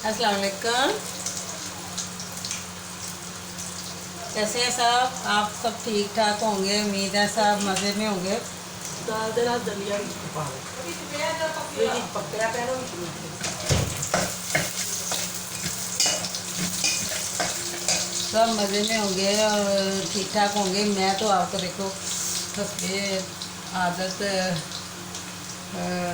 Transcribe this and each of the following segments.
अस्सलाम वालेकुम। कैसे हैं सब? आप सब ठीक ठाक होंगे, उम्मीद है सब मज़े में होंगे। दाल दे नाल दलिया भी पा लो। ये पकड़ा पैनो सब मज़े में होंगे और ठीक ठाक होंगे। मैं तो आपको देखो बस ये आदत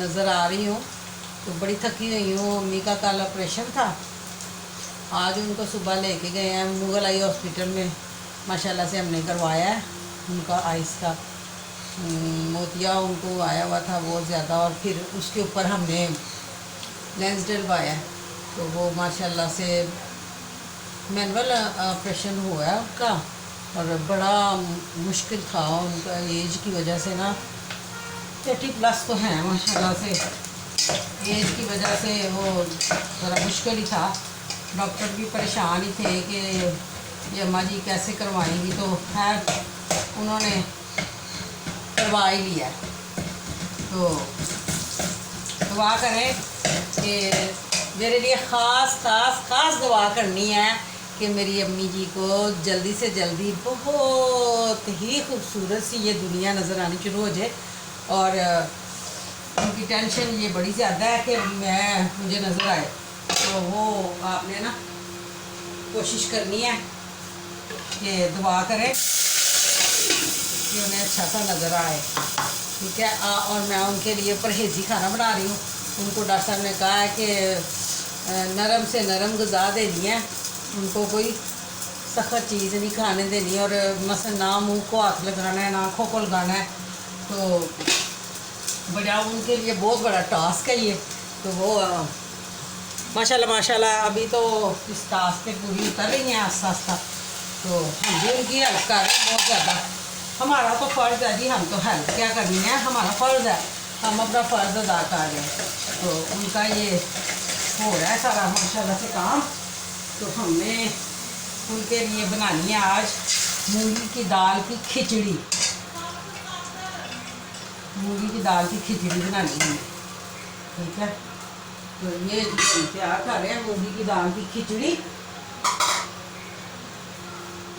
नज़र आ रही हूँ, तो बड़ी थकी हुई हूँ। अम्मी का कल ऑपरेशन था, आज उनको सुबह लेके गए हैं मुगल आई हॉस्पिटल में। माशाल्लाह से हमने करवाया है उनका आइस का मोतिया उनको आया हुआ था बहुत ज़्यादा, और फिर उसके ऊपर हमने लेंस डलवाया। तो वो माशाल्लाह से मैनुअल ऑपरेशन हुआ है उनका, और बड़ा मुश्किल था उनका एज की वजह से ना। 30+ तो हैं माशाल्लाह से, एज की वजह से वो थोड़ा मुश्किल ही था। डॉक्टर भी परेशान ही थे कि ये अम्मा जी कैसे करवाएंगी, तो खैर उन्होंने करवा ही लिया। तो दुआ करें कि मेरे लिए ख़ास दुआ करनी है कि मेरी अम्मी जी को जल्दी से जल्दी बहुत ही खूबसूरत सी ये दुनिया नज़र आनी शुरू हो जाए। और उनकी टेंशन ये बड़ी ज़्यादा है कि मुझे नज़र आए, तो वो आपने ना कोशिश करनी है कि दुआ करें कि उन्हें अच्छा सा नज़र आए, ठीक है। और मैं उनके लिए परहेज़ी खाना बना रही हूँ। उनको डॉक्टर साहब ने कहा है कि नरम से नरम ग़िज़ा देनी है, उनको कोई सख्त चीज़ नहीं खाने देनी, और मसलन ना मुँह को हाथ लगाना है ना आँखों को लगाना है। तो बड़ा उनके लिए बहुत बड़ा टास्क है ये। तो वो माशाल्लाह अभी तो इस टास्क पे पूरी उतर रही हैं आस्ता आस्ता। तो हम भी उनकी हेल्प कर रहे हैं बहुत ज़्यादा। हमारा तो फ़र्ज़ है जी, हम तो हेल्प क्या करनी है, हमारा फ़र्ज़ है, हम अपना फ़र्ज़ अदा कर रहे हैं। तो उनका ये हो रहा है सारा माशाल्लाह से काम। तो हमने उनके लिए बनानी है आज मूंगी की दाल की खिचड़ी। मूंगी की दाल की खिचड़ी बनानी है, ठीक है। तो ये तैयार कर रहे हैं मूंगी की दाल की खिचड़ी।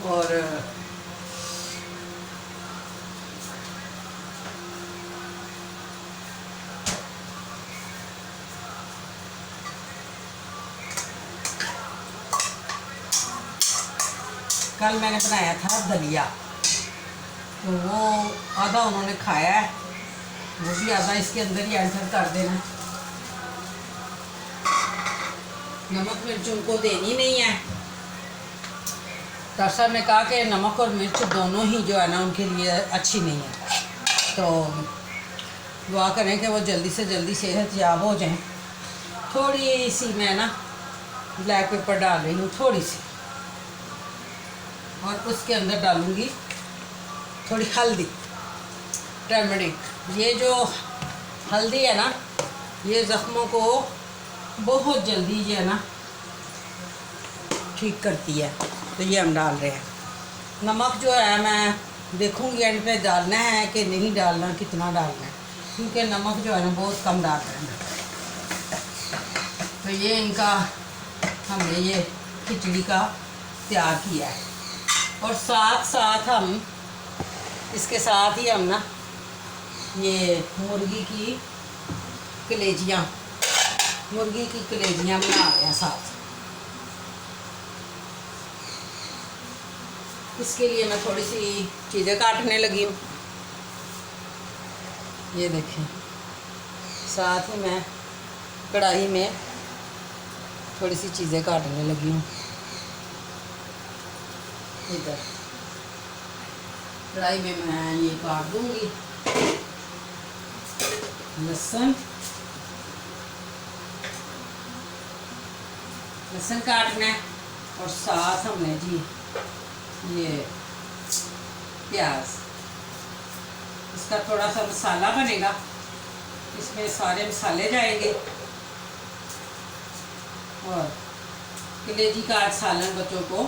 और कल मैंने बनाया था दलिया, तो वो आधा उन्होंने खाया है, वो भी आधा इसके अंदर ही एंटर कर देना। नमक मिर्च उनको देनी नहीं है। डॉक्टर साहब ने कहा कि नमक और मिर्च दोनों ही जो है ना उनके लिए अच्छी नहीं है। तो दुआ करें कि वो जल्दी से जल्दी सेहत याब हो जाएं। थोड़ी सी मैं ना ब्लैक पेपर डाल रही हूँ, थोड़ी सी, और उसके अंदर डालूँगी थोड़ी हल्दी, टर्मरिक। ये जो हल्दी है ना, ये ज़ख्मों को बहुत जल्दी जो है ना ठीक करती है। तो ये हम डाल रहे हैं। नमक जो है मैं देखूँगी एंड पे डालना है कि नहीं डालना, कितना डालना है, क्योंकि नमक जो है ना बहुत कम डाल रहे हैं। तो ये इनका हमने ये खिचड़ी का तैयार किया है। और साथ साथ हम इसके साथ ही हम ना ये मुर्गी की कलेजियाँ बना रहे हैं साथ। इसके लिए मैं थोड़ी सी चीज़ें काटने लगी हूँ। ये देखें, साथ ही मैं कढ़ाई में थोड़ी सी चीज़ें काटने लगी हूँ। इधर कढ़ाई में मैं ये काट दूँगी लहसुन काटना है, और साथ हमने जी ये प्याज, इसका थोड़ा सा मसाला बनेगा, इसमें सारे मसाले जाएंगे। और कलेजी का आज सालन बच्चों को,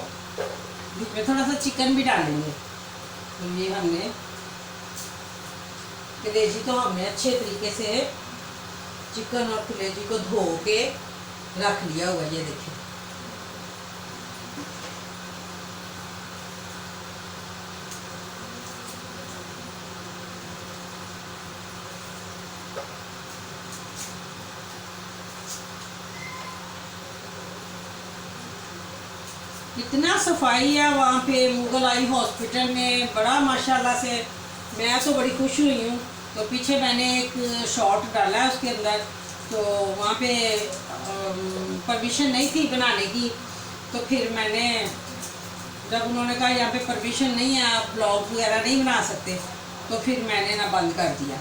बीच में थोड़ा सा चिकन भी डालेंगे। तो ये हमने कलेजी तो हमने अच्छे तरीके से चिकन और कलेजी को धो के रख लिया हुआ, ये देखिए। इतना सफाई है वहाँ पे मुगल आई हॉस्पिटल में, बड़ा माशाल्लाह से। मैं तो बड़ी खुश हुई हूँ। तो पीछे मैंने एक शॉट डाला है उसके अंदर, तो वहाँ पे परमिशन नहीं थी बनाने की। तो फिर मैंने, जब उन्होंने कहा यहाँ पे परमिशन नहीं है, आप ब्लॉग वगैरह नहीं बना सकते, तो फिर मैंने ना बंद कर दिया।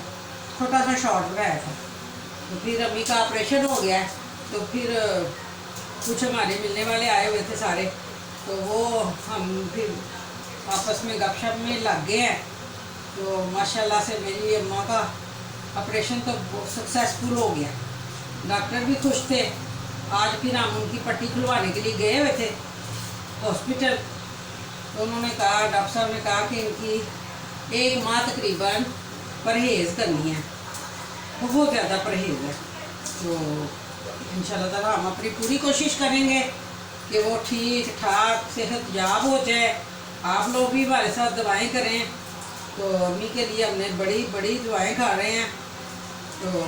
छोटा सा शॉट बनाया था। तो फिर अम्मी का ऑपरेशन हो गया। तो फिर कुछ हमारे मिलने वाले आए हुए थे सारे, तो वो हम फिर आपस में गपशप में लग गए हैं। तो माशाल्लाह से मेरी अम्मा का ऑपरेशन तो सक्सेसफुल हो गया। डॉक्टर भी खुश थे। आज फिर हम उनकी पट्टी खुलवाने के लिए गए हुए थे हॉस्पिटल। तो उन्होंने कहा, डॉक्टर साहब ने कहा कि इनकी 1 माह तकरीबन परहेज़ करनी है, बहुत ज़्यादा परहेज़ है। तो इंशाल्लाह ताला हम अपनी पूरी कोशिश करेंगे कि वो ठीक ठाक सेहतयाब हो जाए। आप लोग भी हमारे साथ दवाएं करें। तो अम्मी के लिए हमने बड़ी बड़ी दवाएं खा रहे हैं। तो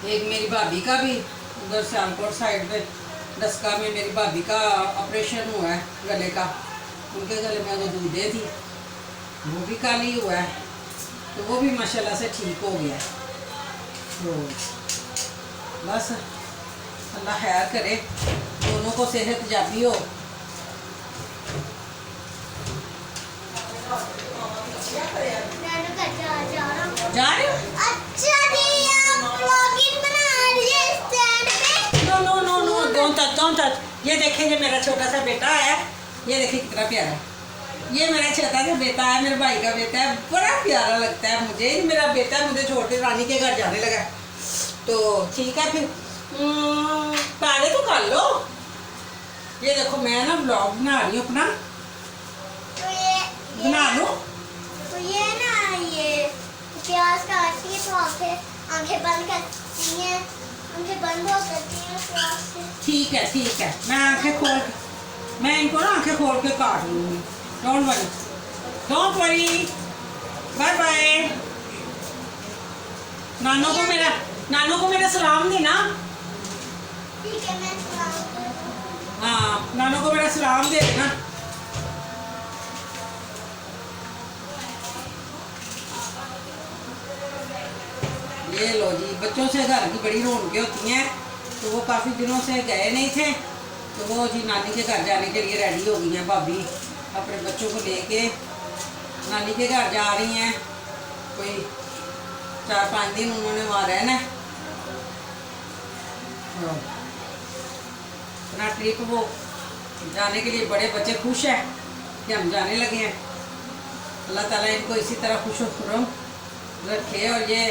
एक मेरी भाभी का भी उधर सियालकोट साइड पे डस्का में मेरी भाभी का ऑपरेशन हुआ है गले का। उनके गले में वो दूधे थी, वो भी कल ही हुआ है। तो वो भी माशाल्लाह से ठीक हो गया। तो बस अल्लाह खैर करे, दोनों को सेहतयाबी हो। जा रहे हो? अच्छा जी, आप व्लॉगिंग बना रही है स्टैंड पे? No no no no, don't touch. ये देखिए, ये मेरा छोटा सा बेटा है। ये देखिए कितना प्यारा है। ये मेरा छोटा सा बेटा है, मेरे भाई का बेटा है। बड़ा प्यारा लगता है मुझे। मेरा बेटा मुझे छोड़ के रानी के घर जाने लगा। तो ठीक है, फिर पहले तो कर लो। ये देखो, मैं ना ब्लॉग बना रही हूँ अपना। तो ये बना लो। तो ये ना, ये प्याज काटती है तो आंखें बंद करती हैं, आंखें बंद हो करती हैं प्याज से। ठीक है ठीक है, मैं आंखें खोल के, मैं इनको ना आंखें खोल के काट लूँगी। Don't worry. Bye bye. नानों को मेरा सलाम देना। ठीक है, मैं सलाम करूँ। हाँ, नानों को मेरा सलाम दे देना। ये लो जी, बच्चों से घर की बड़ी रौनकें होती हैं। तो वो काफ़ी दिनों से गए नहीं थे, तो वो जी नानी के घर जाने के लिए रेडी हो गई हैं। भाभी अपने बच्चों को लेके नानी के घर जा रही हैं। कोई 4-5 दिन उन्होंने वहाँ रहना है। अपना ट्रिप वो जाने के लिए बड़े बच्चे खुश हैं कि हम जाने लगे हैं। अल्लाह ताला इनको इसी तरह खुश रखे और ये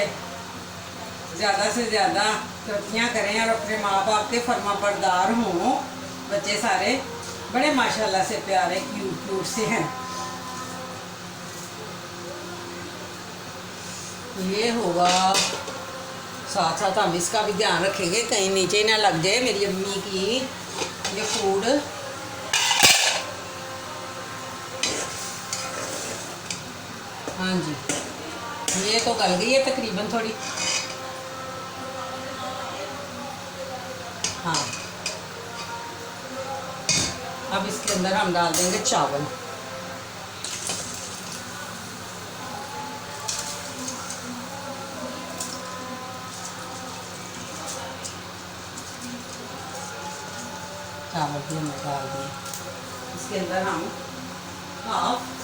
ज़्यादा से ज़्यादा तरक्कियाँ करें और अपने माँ बाप के फर्मा बरदार हों। बच्चे सारे बड़े माशाल्लाह से प्यारे क्यूट से हैं। ये होगा, साथ साथ हम इसका भी ध्यान रखेंगे कहीं नीचे ना लग जाए मेरी अम्मी की ये फूड। हाँ जी, ये तो गल गई है तकरीबन थोड़ी। हाँ, अब इसके अंदर हम डाल देंगे चावल। चावल भी हमने डाल दिए। इसके अंदर हम हाफ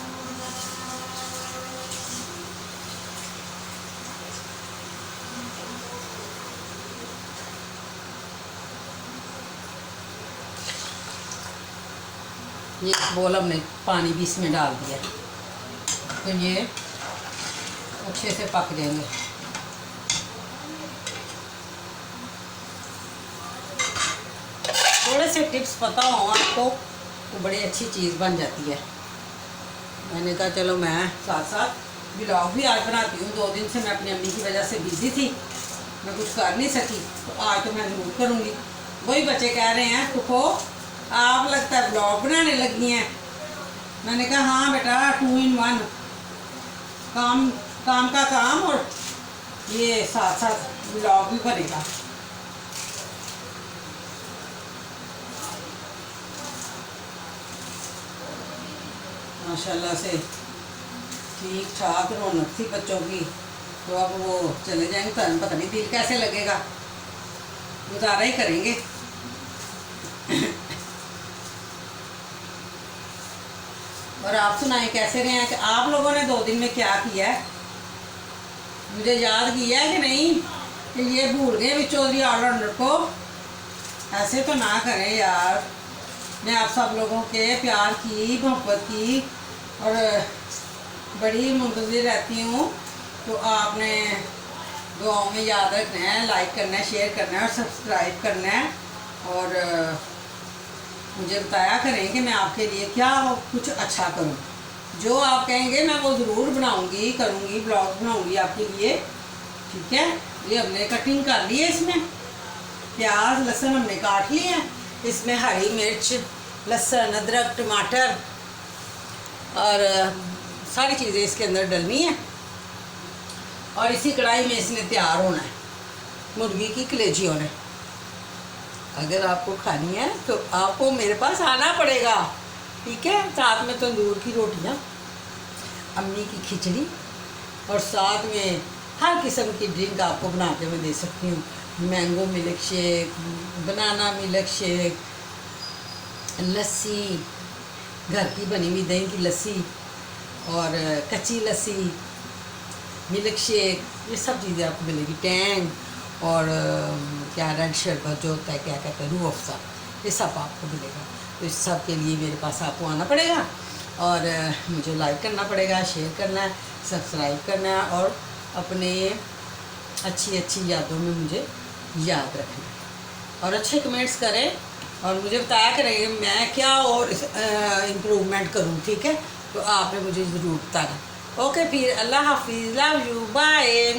ये बोल हमने पानी भी इसमें डाल दिया, तो ये अच्छे से पक जाएंगे। थोड़े से टिप्स पता हो आपको तो बड़ी अच्छी चीज़ बन जाती है। मैंने कहा चलो मैं साथ साथ व्लॉग भी आज बनाती हूँ। 2 दिन से मैं अपनी अम्मी की वजह से बिज़ी थी, मैं कुछ कर नहीं सकी, तो आज तो मैं ज़रूर करूँगी। वही बच्चे कह रहे हैं फूफो आप लगता है ब्लॉग बनाने लगी हैं। मैंने कहा हाँ बेटा 2 in 1, काम काम का काम और ये साथ साथ ब्लॉग भी बनेगा। माशाल्लाह से ठीक ठाक रौनक थी बच्चों की, तो अब वो चले जाएंगे तो हमें पता नहीं दिल कैसे लगेगा, गुजारा ही करेंगे। और आप सुनाएं कैसे रहे हैं कि आप लोगों ने 2 दिन में क्या किया है, मुझे याद किया है कि नहीं कि ये भूल गए भी चौधरी ऑलराउंडर को। ऐसे तो ना करें यार, मैं आप सब लोगों के प्यार की मोहब्बत की और बड़ी मुंतज़िर रहती हूँ, तो आपने दुआओं में याद रखना है, लाइक करना है, शेयर करना है और सब्सक्राइब करना है। और मुझे बताया करें कि मैं आपके लिए क्या कुछ अच्छा करूं। जो आप कहेंगे मैं वो ज़रूर बनाऊंगी, करूंगी, ब्लॉग बनाऊंगी आपके लिए, ठीक है। ये हमने कटिंग कर ली है, इसमें प्याज लहसुन हमने काट लिए हैं, इसमें हरी मिर्च, लहसुन, अदरक, टमाटर और सारी चीज़ें इसके अंदर डलनी है। और इसी कढ़ाई में इसने तैयार होना है मुर्गी की कलेजी होना है। अगर आपको खानी है तो आपको मेरे पास आना पड़ेगा, ठीक है। साथ में तंदूर की रोटियां, अम्मी की खिचड़ी और साथ में हर किस्म की ड्रिंक आपको बना के मैं दे सकती हूँ। Mango milkshake, banana milkshake, lassi, घर की बनी हुई दही की लस्सी और कच्ची लस्सी, मिल्क शेक, ये सब चीज़ें आपको मिलेगी। टैंग और क्या रेड शरबत जो होता है, क्या कहते हैं, रूह अफ़ज़ा, ये सब आपको मिलेगा। तो इस सब के लिए मेरे पास आपको आना पड़ेगा और मुझे लाइक करना पड़ेगा, शेयर करना है, सब्सक्राइब करना है और अपने अच्छी अच्छी यादों में मुझे याद रखना है और अच्छे कमेंट्स करें और मुझे बताया करें मैं क्या और इम्प्रूवमेंट करूं, ठीक है। तो आपने मुझे ज़रूर बताना। ओके, फिर अल्लाह हाफिज़, लव यू, बाय।